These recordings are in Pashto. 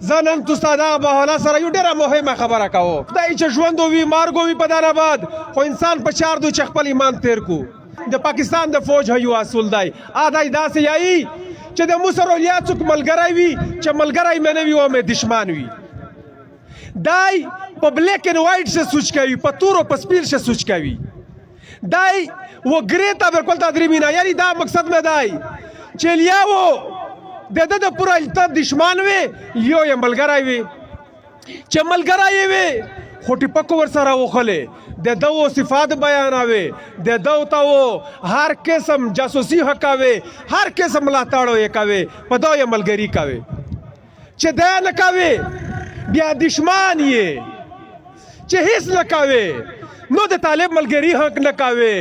زه نن تو ستا دغه بهانه سره یو ډېره مهمه خبره کوم خدای چې ژوند وي مارګ وي په دان آباد خو انسان په چار دو چې خپل ایمان تیر کو د پاکستان د فوج یو اصول دی دی داسې یایي چې د مو سره یا څوک ملګری وي چې ملګری مې نه وي او مې دشمن وي دی په بلیک اینڈ وایټ سے سوچ کوي په تور او په سپین سے سوچ کوي دی و ګریتا بالکل تدریمینا یعنی دا مقصد مې دی چې لیاو د پورا دشمن وي یو یې ملګری وي چې ملګری یې وي خو ټیپکو ورسره وخلې د ده صفات بیانوي د ده ته هر قسم جاسوسي کوي هر قسم ملاتړ یې کوي په ده یې ملګري کوي چې دی نه کوي بیا دشمن یې چې هیڅ نه کوي نو د طالب ملګري حق نه کوي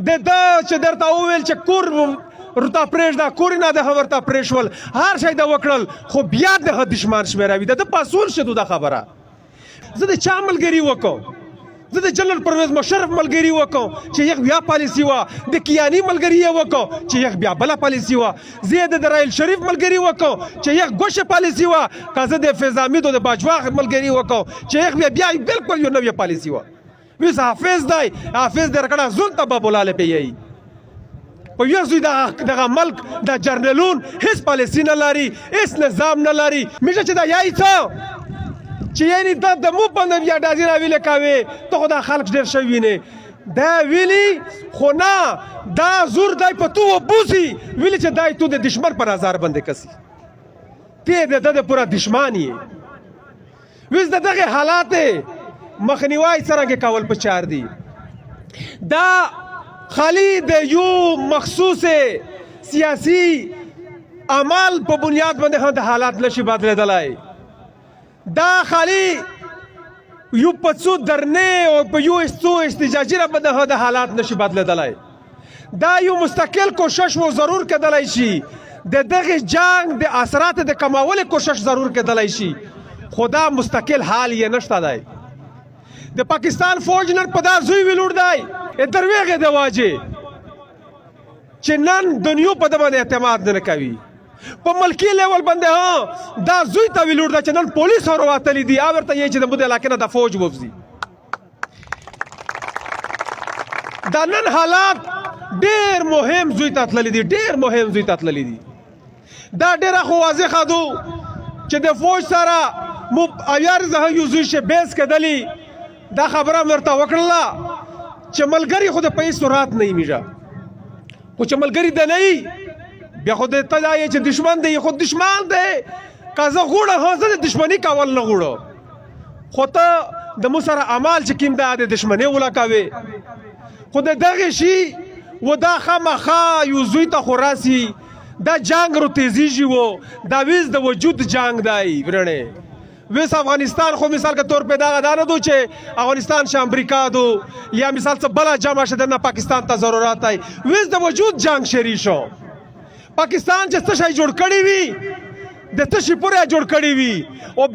د ده چې درته وویل چې کور ورته پرېږده کور نه د ورته پرېښول هر شی د وکړل خو بیا د دشمن شمېروي د ده په اصول شدو دا خبره زه د چا ملګري وکړم زه د جنرال پرویز مشرف ملګري وکړم چې یک بیا پالیسي وه د کیاني ملګري یې وکړم چې یک بیا بله پالیسي وه زه یې د رایل شریف ملګري وکړم چې یک ګوشې پالیسي وه که زه د فیض حمید او د باجوا ملګري وکړم چې یک بیا بلکل یو نوې پالیسي وه ویس حافظ دی حافظ در کړه زون ته بابولاله پیایي په یو زوی دغه ملک د جرنلون هیڅ پالیسي نه لري هیڅ نظام نه لري میشه چې دا یایي څه چې یعنی دا د مو په بیا ډازي راویلې کوي ته خو دا خلک ډېر شوي نه دا ویلي خو نه دا زور دی په تو وبوسي ویلي چې دای تو د دشمن پر ازار باندې کسي ته د ده د پوره دشمن یې ویس د دغه حالات مخنیوی څرنګه کول په چار دي دا خالی د یو مخصوص سیاسی عمل په بنیاد باندې د حالات نشي بدلیدلی دا خالی یو په څو درنې او په یو څو احتجاجي باندې د حالات نشي بدلیدلی دا یو مستقل کوشش و ضرور کېدلی شي د دغه جنگ د اثرات د کمولو کوشش ضرور کېدلی شي خو دا مستقل حال یې نشته دی د پاکستان فوج نن په دا زوی ویلوړ دی درویغې د واجې چې نن دنیا په ده باندې اعتماد نه کوي په ملکي لیول باندې دا زوی ته ویلوړ ده چې نن پولیس راوتلي دي ورته یې چې د مو د علاقې نه د فوج ووځي دا نن حالات ډېر مهم زوی ته تللي دي ډېر مهم زوی ته تللي دي دا ډېره خو واضحه ده چې د فوج سره مو اویار زه یو زوی شه بیس کېدلی دا خبره مې ورته وکړله چې ملګری خو د په صورت نه میږه خو چې ملګری د نه بیا خو د ته دا چې دشمن دی خو دشمن دی که زه غوړه زه د دشمني کول نه غوړه خو ته د مو سره عمل چې کوم دا د دشمني ولکوي خو د دغه شي و دا خامخا یو زوی ته خو راسي دا جنگ رو تیزیږي و دا ویز د وجود جنگ دی ورنه ویس افغانستان خو مثال کے طور پہ دا نه دو چې افغانستان شه امریکا دو یا مثال څه بلا جامه شه نه پاکستان ته ضرورت دی ویس د وجود جنگ شری شو پاکستان چې څه شي جوړ کړی وي د څه شي پورې جوړ کړی وي او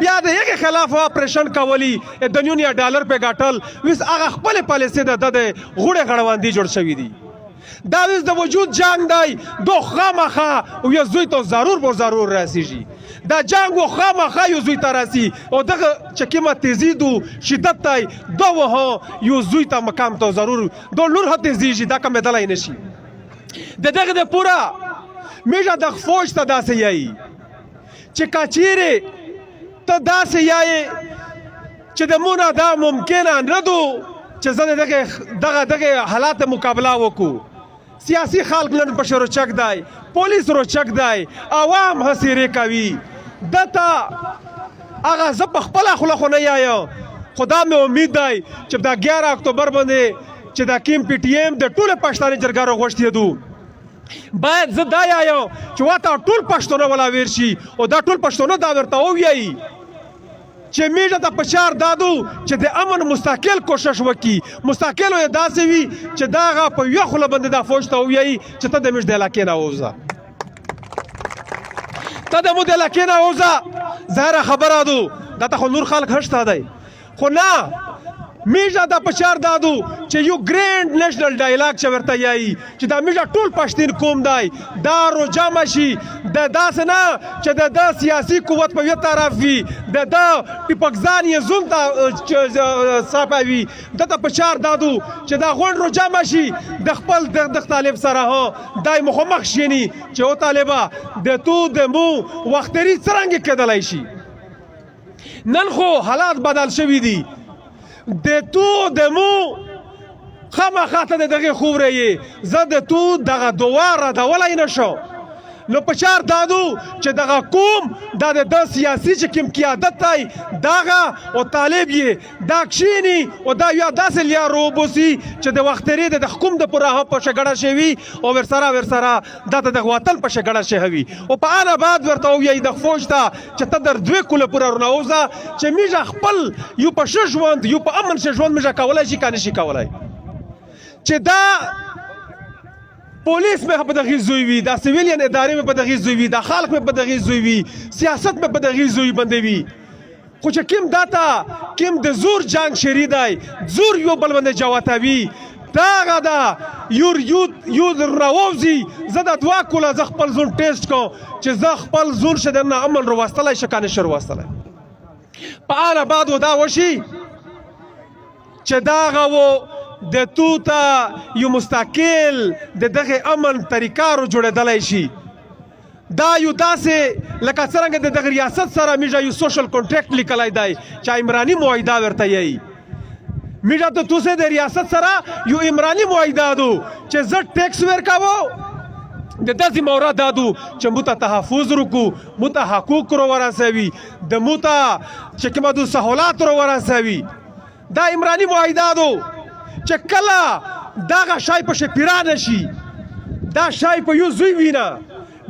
بیا د یو خلاف اپریشن کولی د دنیا ډالر په غاټل ویس هغه خپل پالیسي د غوړې غړواندي جوړ شوی دی دا ویس د وجود جنگ دی دو خامخا او یو زوی ته ضرور راسیږي دا جنگ و خامخا یو زوی ته راسي او دغه چې کومه تیزید و شدت دی دو یو زوی ته مقام ته ضرور دو لور ها تیزیږي دا کمېدلی نشي د دغه د پوره میږه د فوج ته داسې یایي چې که چیرې ته داسې یایې چې د مو نه دا ممکنه نه دو چې زه دغه حالات مقابله وکړو سیاسی خلق نن پشه روچک دی پولیس روچک دی عوام هسیرې کوي دته هغه زه په خپله خوله خو نه یایم خو دا مې امید دی چې دا 11 اکتوبر باندې چې دا کیم پی ټي ایم د ټولو پښتانه جرګه راغوښتېدو باید زه دا یایم چې واته ټول پښتونه ولاویر شي او دا ټول پښتونه دا ورته ووایي چې میږه ته په چار دادو چې د امن مستقل کوشش وکړي مستقل یې داسې وي چې دا هغه په یوه خوله باندې دا فوج ته ووایي چې ته د موږ د علاقې نه ووځه ته د موږ د علاقې نه ووځه ظاهره خبره ده دا ته خو نور خلک هم شته دی خو نه میجا دا پچار دادو چې یو ګرینډ نېشنل ډایلاګ چې ورته یایي چې دا میجا ټول پښتون قوم دی دا رو جمع شي د داسې نه چې د سیاسي قوت په یو طرف وي د ټیپکزان یې زون ته صاحبوي دته پچار دادو چې دا غونډ رو جمع شي د خپل د طالب سره ها دای مخامخ شینی چې او طالبه د تو د مو وختري څرنګه کېدلای شي نن خو حالات بدل شوي دي د تو د مو خامخا ته دغه خوره یې زه د تو دغه دواره ردولی نه شو نو په چار دادو چې دغه قوم دا د سیاسي چې کوم قیادت دی دغه او طالب یې دا کښیني او دا یا داسې لیار وبوسي چې د وختري د حکوم د پوره په شګړه شوي او ورسره دا د وطن په شګړه شوي او په انا بعد ورته وایي د فوج ته چې ته در دوی کوله پوره رنوزه چې میجا خپل یو په ښه ژوند یو په امن ښه ژوند میجا کولی شي که نه شي کولی چې دا پولیس میں په دغه زوی وي دا سیویلین ادارې میں په دغه زوی وي دا خلک میں په دغه زوی وي سیاست میں په دغه زوی باندې وي خو چې کوم داتا کوم د زور جنگ شری دی زور یو بل باندې جواتوي داغه دا یو راووزي زه د دوا کوله زه خپل زون ټیسټ کوم چې زه خپل زون شدنه امن روستلی شه که نه شي روستلی په اله بعد دا وشي چې داغه و د تو ته یو مستقل د دغه امن طریقه رو جوړېدلی شي دا یو داسې لکه څرنګه د دغه ریاست سره میجا یو سوشل کانټریکټ لیکلی دی چې عمراني معاهده ورته یایي میجا ته تو سه د ریاست سره یو عمراني معاهده دو چې زه ټیکس ورکوو د داسې مورد دادو چې موږ ته تحفظ وکړو موږ ته حقوق رو ورسوي د موږ ته چې کومه دو سهولات رو ورسوي دا عمراني معاهده دو چې کله دغه شای په شپیرا نشي دا شای په یو زوی وینا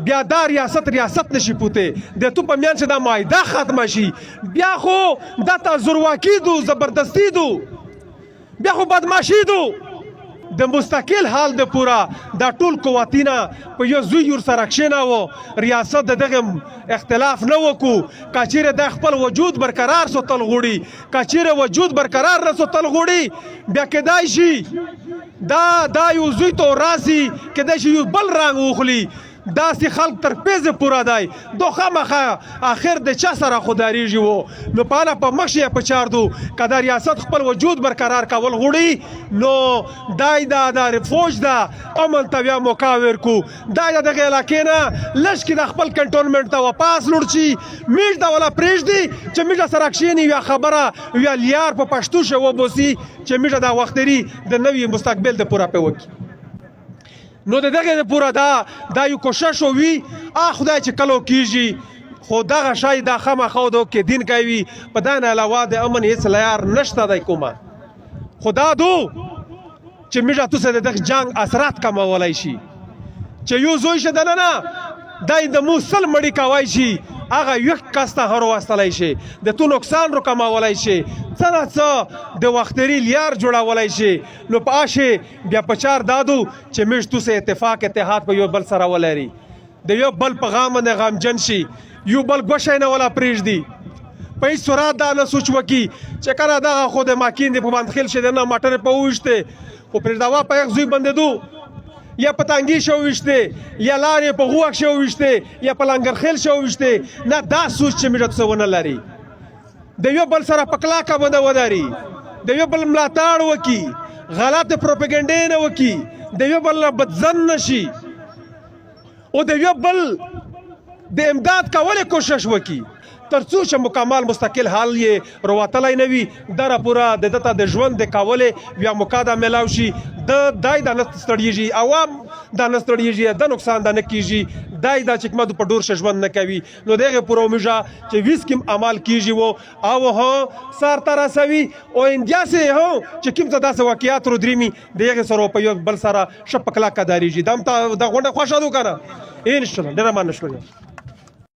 بیا دا ریاست نشي پوته د تو په میان چې دا معاهده ختمه شي بیا خو دا ته زورواکي دو زبردستی دو بیا خو بدماشي دو د مستقل حال د پورا دا ټول قوتینا په یو زوی ور سره کښېناوه ریاست د دغه اختلاف نه وکړو که چیرې د خپل وجود برقرار ساتل غواړي که چیرې وجود برقرار نه ساتل غواړي بیا کیدای شي دا یو زوی ته راسي کیدای شي یو بل رنګ وخلي داسې خلق تر پیزه پورا دی دو خامخا آخر د چا سره خوداریږي وو نو پاله په مخ یې په چار دو که دا ریاست خپل وجود برقرار کول غواړي نو دای دا فوج دا امن ته بیا موقع ورکړو دای د دغه علاقې نه لږ کې د خپل کنټونمنټ ته واپس لوړ شي میږ ته ولا پرېږدي چې میږه سره کښېني یا خبره یا لیار په پښتو شه وبوسي چې میږه دا وختري د نوي مستقبل د پوره په وکړي نو د دغه پورا دا یو کوشش وي خدای چې کلو کیږي خو دغه شای دا خامخا دو کې دین کوي په دا نه علاوه د امن هیڅ لیار نشته دی کومه خدا دو چې میجا تو سره د جنگ اثرات کمولای شي چې یو زوی شه دنه دای د موسل مړی کوي شي هغه یک کس ته هر واستلای شي د تو نقصان رو کمولای شي څه د وختري لیار جوړولای شي نو په اشه بیا په چار دادو چې مش تو سه اتحاد په یو بل سره ولري د یو بل په غام نه غمجن شي یو بل ګوښه نه ولا پریږدي په سورات دا نه سوچ وکي چې کنه دا خود ماکین دی په باندې خل شه نه ماټر په وښته او پرځاوا په یو ځای باندې دو یا پتانګي شو وشته یا لارې په غوښ شو وشته یا پلنګر خیل شو وشته نه دا سوچ چې میرته څونه لري د یو بل سره پکلا کا بده وداري د یو بل ملاتړ وکي غلط پروپاګاندا نه وکي د یو بل بدزن نشي او د یو بل د امداد کولو کوشش وکي ترڅو چې مکمل مستقل حال یې رواتلای نه وي دره پورا د دته د ژوند د کولې بیا مقاده ملاو شي د دای د نستړیږي عوام د نستړیږي د نقصان د نه کیږي دای د چکمدو په ډور ژوند نه کوي نو دغه پورا میجا چې ویسکم عمل کیږي وو او هو سار تر سوي او انډیا سه هو چې کوم څه داسې واقعیات رو دريمي دغه سره په یو بل سره شپکلا کداريږي دم ته د غونډه خوشاله کنه ان شاء الله ډیر مننه شکریہ